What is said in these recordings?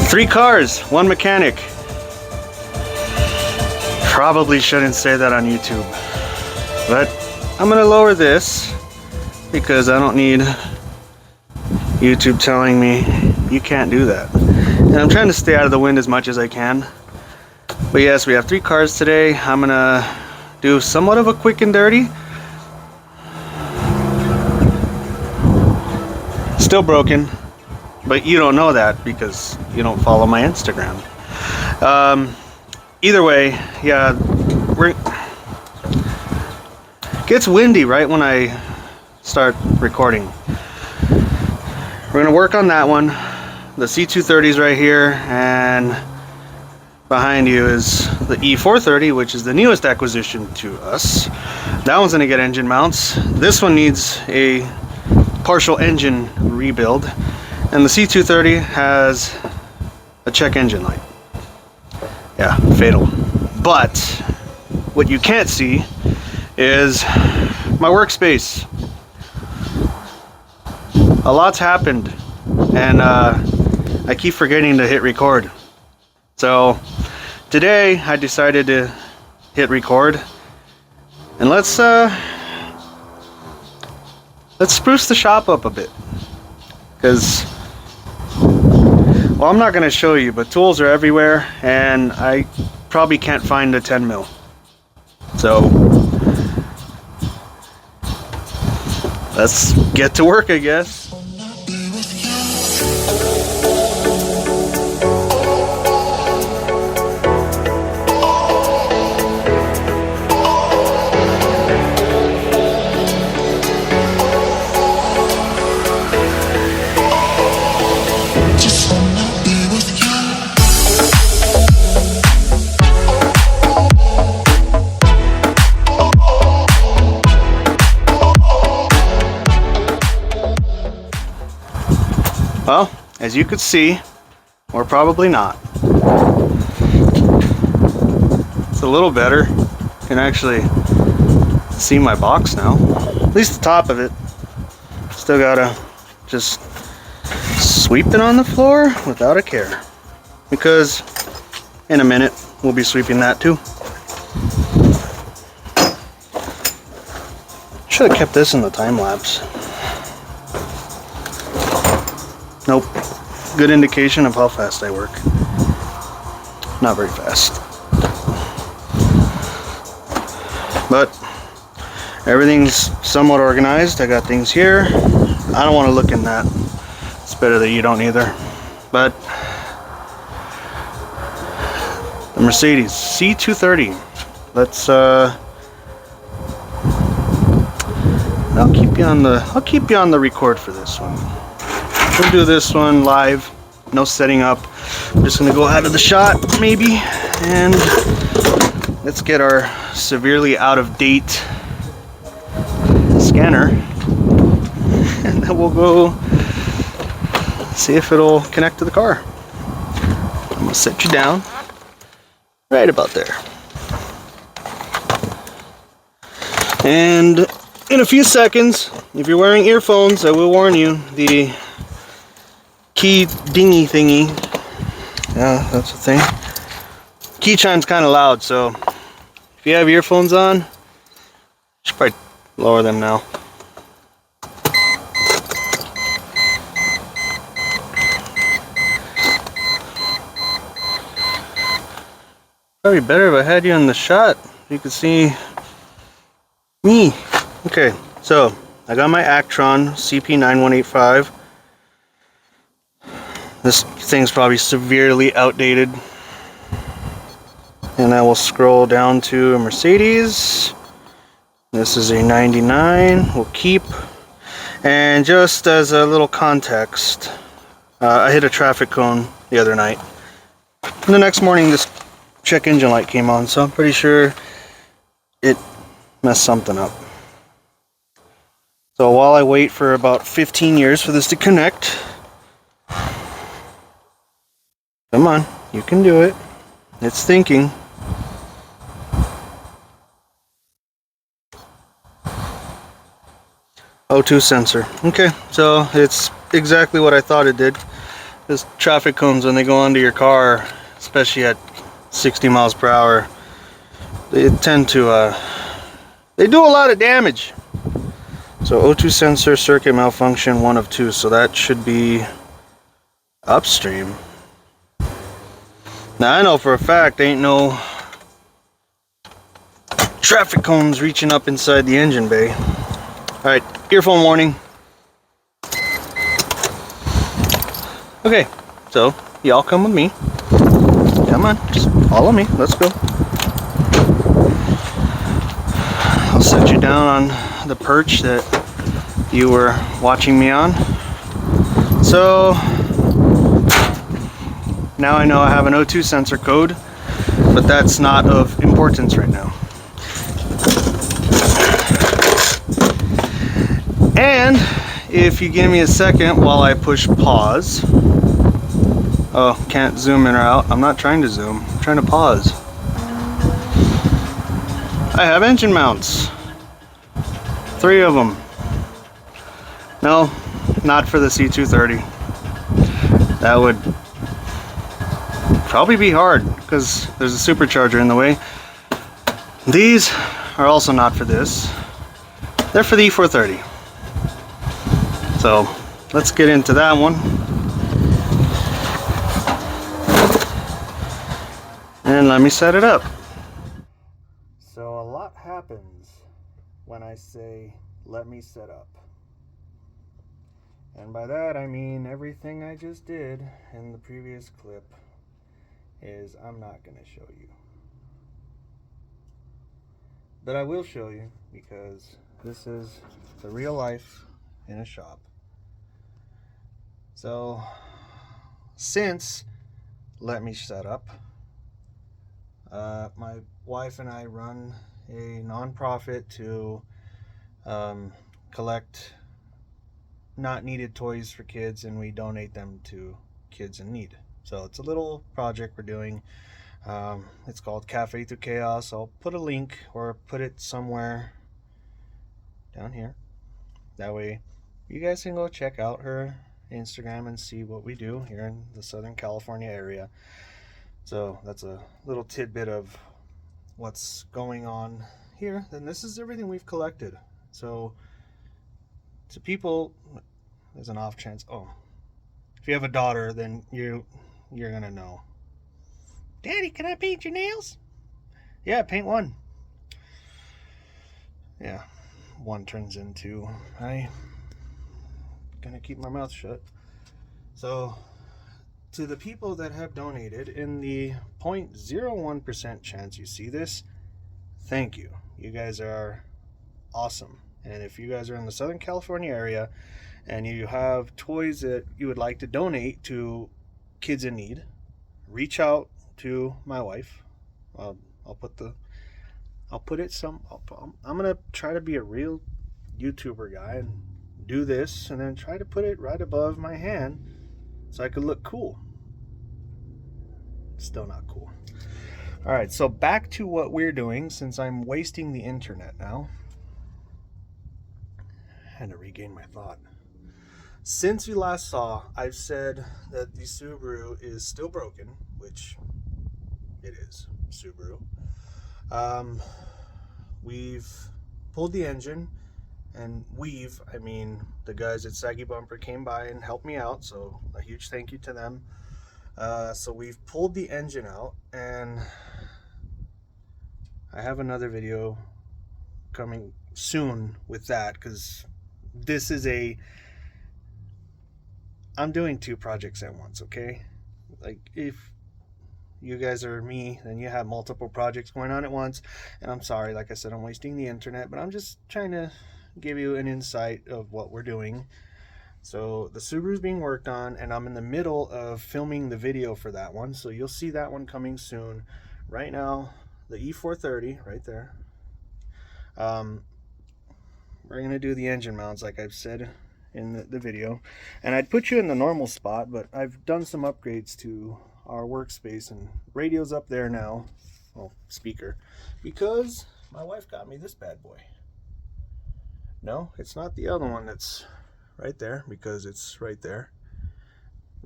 Three cars, one mechanic. Probably shouldn't say that on YouTube, but I'm gonna lower this because I don't need YouTube telling me you can't do that. And I'm trying to stay out of the wind as much as I can. But yes, we have three cars today. I'm gonna do somewhat of a quick and dirty. Still broken, but you don't know that because you don't follow my Instagram. Either way, yeah, gets windy right when I start recording. We're gonna work on that one. The C230 is right here, and behind you is the E430, which is the newest acquisition to us. That one's gonna get engine mounts. This one needs a partial engine rebuild, and the C230 has a check engine light. Yeah, fatal. But what you can't see is my workspace. A lot's happened, and I keep forgetting to hit record. So today I decided to hit record, and let's spruce the shop up a bit, because, well, I'm not going to show you, but tools are everywhere, and I probably can't find a 10 mil. So let's get to work, I guess. Well, as you could see, or probably not, it's a little better. You can actually see my box now, at least the top of it. Still gotta just sweep it on the floor without a care, because in a minute we'll be sweeping that too. Should have kept this in the time lapse. Nope. Good indication of how fast I work. Not very fast. But everything's somewhat organized. I got things here. I don't want to look in that. It's better that you don't either. But the Mercedes C230. Let's I'll keep you on the record for this one. We'll do this one live, no setting up. I'm just gonna go out of the shot, maybe, and let's get our severely out of date scanner, and then we'll go see if it'll connect to the car. I'm gonna set you down right about there. And in a few seconds, if you're wearing earphones, I will warn you, the key dingy thingy, yeah, that's the thing. Key chime's kind of loud, so if you have earphones on, you should probably lower them now. Probably better if I had you in the shot. You could see me. Okay, so I got my Actron CP9185. This thing's probably severely outdated. And I will scroll down to a Mercedes. This is a 99, we'll keep. And just as a little context, I hit a traffic cone the other night. And the next morning this check engine light came on, so I'm pretty sure it messed something up. So while I wait for about 15 years for this to connect, come on, you can do it. It's thinking. O2 sensor. Okay, so it's exactly what I thought it did. Because traffic cones, when they go onto your car, especially at 60 miles per hour, they tend to, they do a lot of damage. So O2 sensor circuit malfunction 1 of 2, so that should be upstream. Now I know for a fact ain't no traffic cones reaching up inside the engine bay. Alright, earphone warning. Okay, so y'all come with me. Come on, just follow me. Let's go. I'll set you down on the perch that you were watching me on. So now I know I have an O2 sensor code, but that's not of importance right now. And if you give me a second while I push pause. Oh, can't zoom in or out. I'm not trying to zoom. I'm trying to pause. I have engine mounts. 3 of them. No, not for the C230. That would probably be hard because there's a supercharger in the way. These are also not for this. They're for the E430. So let's get into that one. And let me set it up. So a lot happens when I say, let me set up. And by that I mean everything I just did in the previous clip is I'm not going to show you. But I will show you because this is the real life in a shop. So since let me set up, my wife and I run a nonprofit to collect not needed toys for kids, and we donate them to kids in need. So it's a little project we're doing. It's called Cafe to Chaos. I'll put a link or put it somewhere down here. That way you guys can go check out her Instagram and see what we do here in the Southern California area. So that's a little tidbit of what's going on here. And this is everything we've collected. So to people, there's an off chance. Oh, if you have a daughter, then you're gonna know. Daddy, can I paint your nails? Yeah, paint one. Yeah, one turns into I gonna keep my mouth shut. So to the people that have donated, in the 0.01% chance you see this, thank you. You guys are awesome. And if you guys are in the Southern California area and you have toys that you would like to donate to kids in need, reach out to my wife. I'm gonna try to be a real YouTuber guy and do this and then try to put it right above my hand so I could look cool. Still not cool. All right, so back to what we're doing, since I'm wasting the internet now. I had to regain my thought. Since you last saw, I've said that the Subaru is still broken, which it is. Subaru. We've pulled the engine, and I mean the guys at Saggy Bumper came by and helped me out, so a huge thank you to them. So we've pulled the engine out, and I have another video coming soon with that, because this is I'm doing 2 projects at once, okay? Like, if you guys are me, then you have multiple projects going on at once, and I'm sorry, like I said, I'm wasting the internet, but I'm just trying to give you an insight of what we're doing. So the Subaru's being worked on, and I'm in the middle of filming the video for that one, so you'll see that one coming soon. Right now, the E430 right there. We're gonna do the engine mounts like I've said in the video, and I'd put you in the normal spot, but I've done some upgrades to our workspace, and radio's up there now, well, speaker, because my wife got me this bad boy. No, it's not the other one that's right there, because it's right there.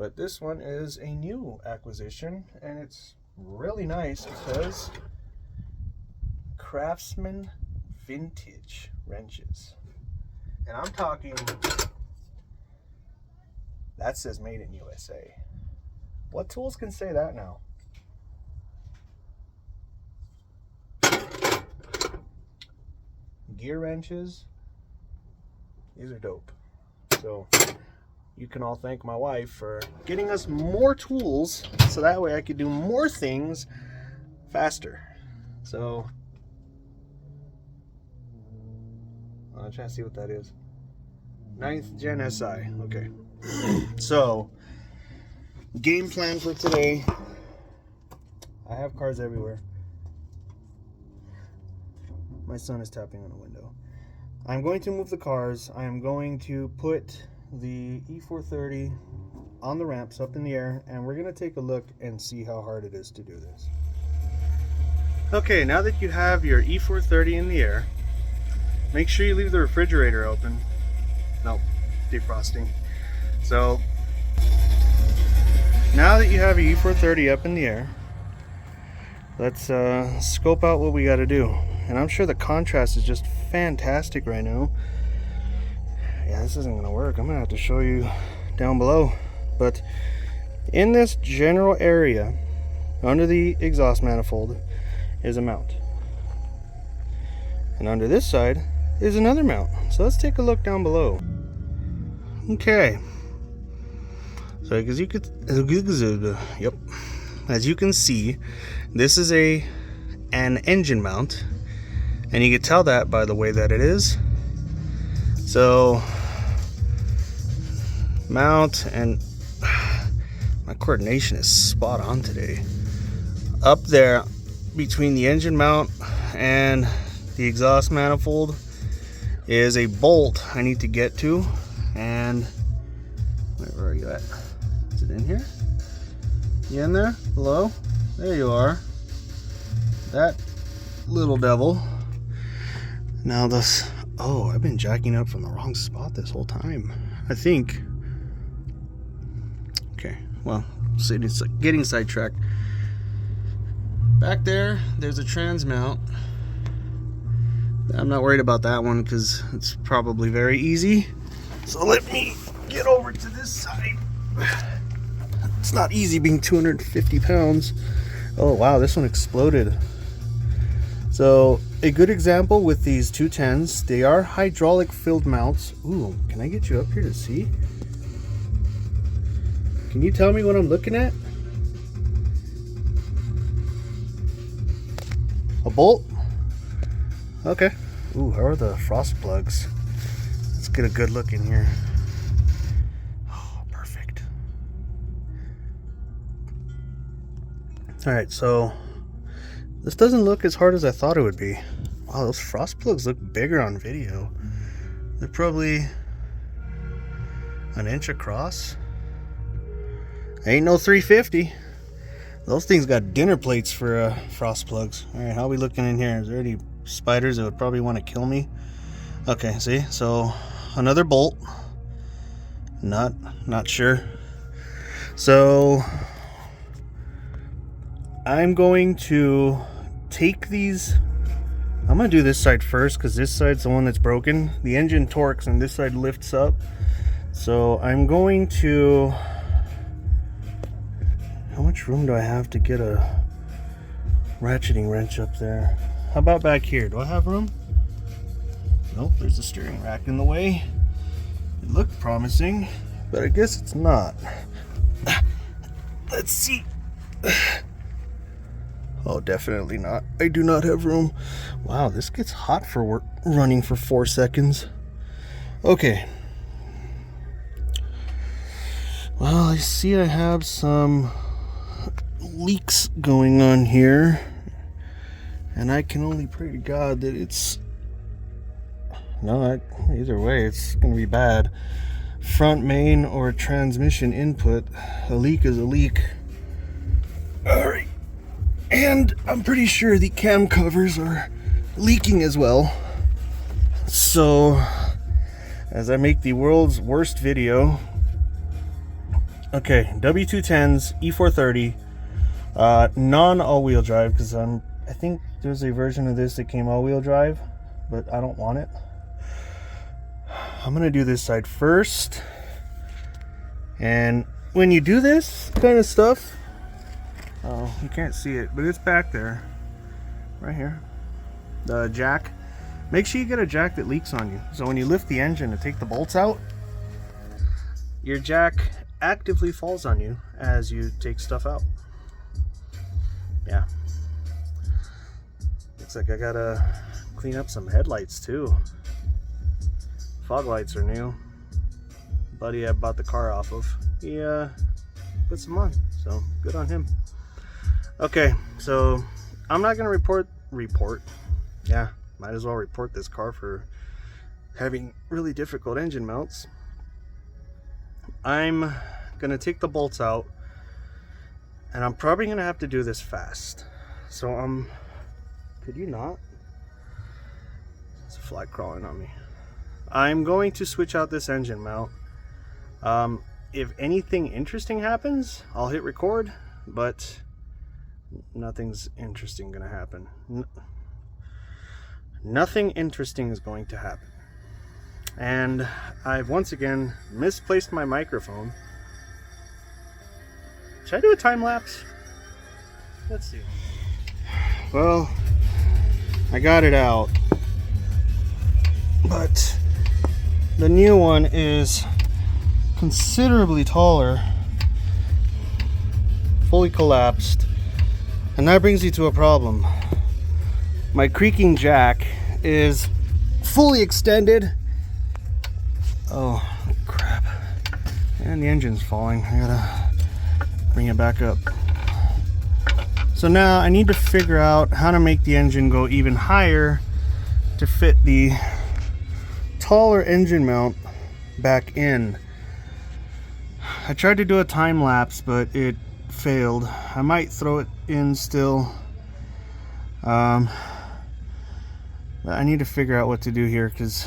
But this one is a new acquisition, and it's really nice because Craftsman vintage wrenches. And I'm talking, that says made in USA. What tools can say that now? Gear wrenches, these are dope. So you can all thank my wife for getting us more tools so that way I could do more things faster. So I'm trying to see what that is. 9th Gen SI. Okay. So game plan for today. I have cars everywhere. My son is tapping on a window. I'm going to move the cars. I am going to put the E430 on the ramps up in the air, and we're going to take a look and see how hard it is to do this. Okay, now that you have your E430 in the air, make sure you leave the refrigerator open. Nope, defrosting. So now that you have your E430 up in the air, let's scope out what we got to do. And I'm sure the contrast is just fantastic right now. Yeah, this isn't gonna work. I'm gonna have to show you down below. But in this general area, under the exhaust manifold, is a mount. And under this side is another mount. So let's take a look down below. Okay. So as you could, yep. As you can see, this is an engine mount. And you can tell that by the way that it is. So mount, and my coordination is spot on today. Up there between the engine mount and the exhaust manifold is a bolt I need to get to. And where are you at? Is it in here? You in there? Hello? There you are. That little devil. Now this, oh, I've been jacking up from the wrong spot this whole time, I think. Okay, well, it's getting sidetracked. Back there's a trans mount. I'm not worried about that one because it's probably very easy. So let me get over to this side. It's not easy being 250 pounds. Oh wow, this one exploded. So a good example with these 210s, they are hydraulic filled mounts. Ooh, can I get you up here to see? Can you tell me what I'm looking at? A bolt? Okay. Ooh, how are the frost plugs? Let's get a good look in here. Oh, perfect. Alright, so this doesn't look as hard as I thought it would be. Wow, those frost plugs look bigger on video. They're probably an inch across. Ain't no 350. Those things got dinner plates for frost plugs. Alright, how are we looking in here? Is there any spiders that would probably want to kill me? Okay, see? So, another bolt. Not sure. So, I'm going to take these. I'm going to do this side first because this side's the one that's broken. The engine torques and this side lifts up. So, I'm going to... How much room do I have to get a ratcheting wrench up there? How about back here? Do I have room? Nope, there's a steering rack in the way. It looked promising, but I guess it's not. Let's see. Oh, definitely not. I do not have room. Wow, this gets hot for running for 4 seconds. Okay. Well, I see I have some leaks going on here, and I can only pray to God that it's either way it's gonna be bad. Front main or transmission input. A leak is a leak. Alright, and I'm pretty sure the cam covers are leaking as well. So as I make the world's worst video, Okay, W210s, E430, non all-wheel drive, because I think there's a version of this that came all-wheel drive, but I don't want it. I'm gonna do this side first, and when you do this kind of stuff, oh, you can't see it, but it's back there, right here, the jack. Make sure you get a jack that leaks on you, so when you lift the engine to take the bolts out, your jack actively falls on you as you take stuff out. Yeah. Looks like I gotta clean up some headlights too. Fog lights are new. Buddy I bought the car off of, he put some on, so good on him. Okay, so I'm not gonna report. Yeah, might as well report this car for having really difficult engine mounts. I'm gonna take the bolts out, and I'm probably gonna have to do this fast. So could you not? There's a fly crawling on me. I'm going to switch out this engine mount. If anything interesting happens, I'll hit record, but nothing's interesting gonna happen. Nothing interesting is going to happen. And I've once again misplaced my microphone. Should I do a time lapse? Let's see. Well, I got it out, but the new one is considerably taller, fully collapsed, and that brings me to a problem. My creaking jack is fully extended. Oh crap, and the engine's falling. I gotta bring it back up. So now I need to figure out how to make the engine go even higher to fit the taller engine mount back in. I tried to do a time lapse, but it failed. I might throw it in still. But I need to figure out what to do here, because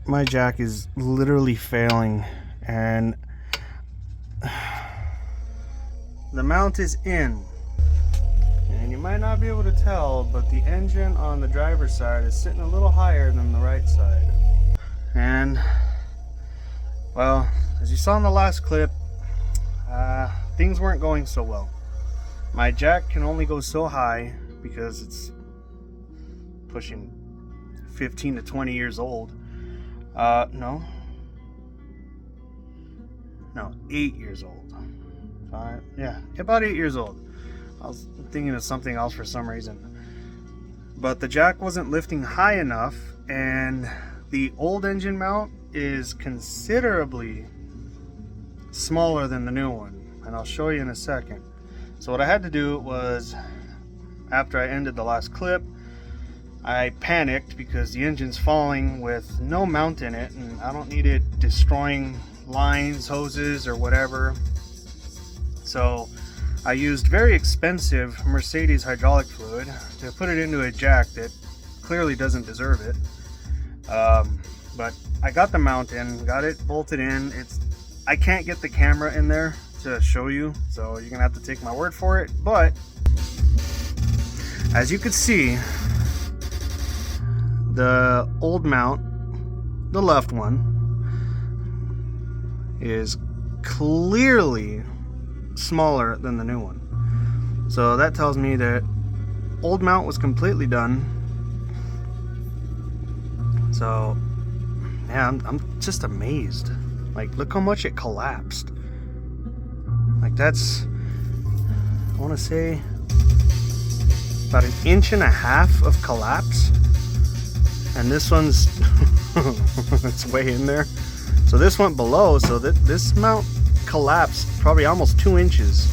my jack is literally failing, and the mount is in, and you might not be able to tell, but the engine on the driver's side is sitting a little higher than the right side. And well, as you saw in the last clip, things weren't going so well. My jack can only go so high because it's pushing 15 to 20 years old. No, 8 years old. Yeah, about 8 years old. I was thinking of something else for some reason. But the jack wasn't lifting high enough, and the old engine mount is considerably smaller than the new one, and I'll show you in a second. So what I had to do was, after I ended the last clip, I panicked because the engine's falling with no mount in it, and I don't need it destroying lines, hoses, or whatever. So I used very expensive Mercedes hydraulic fluid to put it into a jack that clearly doesn't deserve it. But I got the mount in, got it bolted in. I can't get the camera in there to show you, so you're gonna have to take my word for it. But as you can see, the old mount, the left one, is clearly smaller than the new one. So that tells me that old mount was completely done. So yeah, I'm just amazed. Like, look how much it collapsed. Like, that's, I want to say about 1.5 inches of collapse, and this one's it's way in there. So this went below, so that this mount collapsed probably almost 2 inches.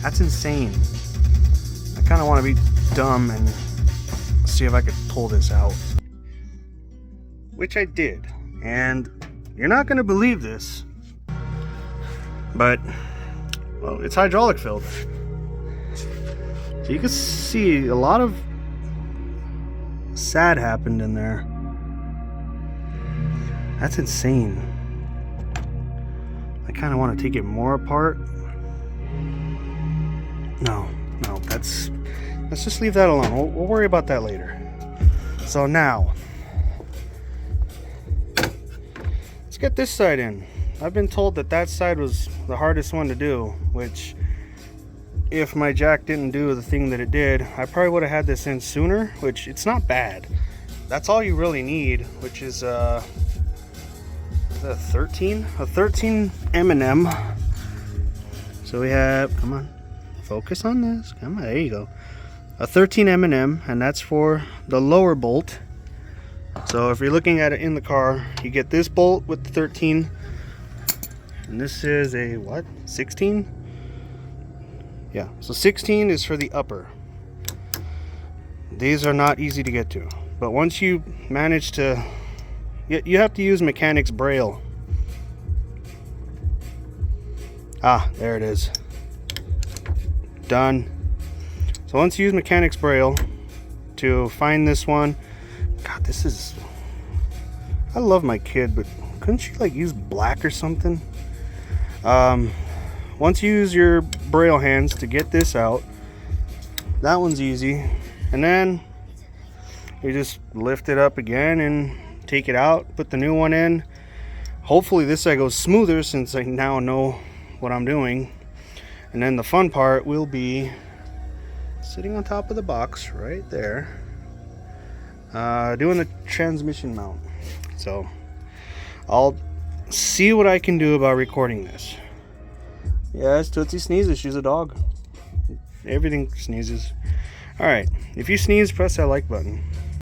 That's insane. I kind of want to be dumb and see if I could pull this out, which I did. And you're not going to believe this, but well, it's hydraulic filled. So you can see a lot of sad happened in there. That's insane. I kind of want to take it more apart. No, let's just leave that alone. We'll worry about that later. So now, let's get this side in. I've been told that that side was the hardest one to do, which if my jack didn't do the thing that it did, I probably would have had this in sooner, which it's not bad. That's all you really need, which is a 13 M&M. So we have, come on, focus on this. Come on, there you go. A 13 M&M, and that's for the lower bolt. So if you're looking at it in the car, you get this bolt with the 13, and this is a what? 16? Yeah, so 16 is for the upper. These are not easy to get to, but once you manage to, you have to use mechanic's braille. Ah, there it is. Done. So once you use mechanic's braille to find this one, God, this is, I love my kid, but couldn't she like use black or something? Once you use your braille hands to get this out, that one's easy, and then you just lift it up again and take it out, put the new one in. Hopefully this side goes smoother since I now know what I'm doing. And then the fun part will be sitting on top of the box right there, doing the transmission mount. So I'll see what I can do about recording this. Yes, Tootsie sneezes. She's a dog. Everything sneezes. Alright, if you sneeze, press that like button.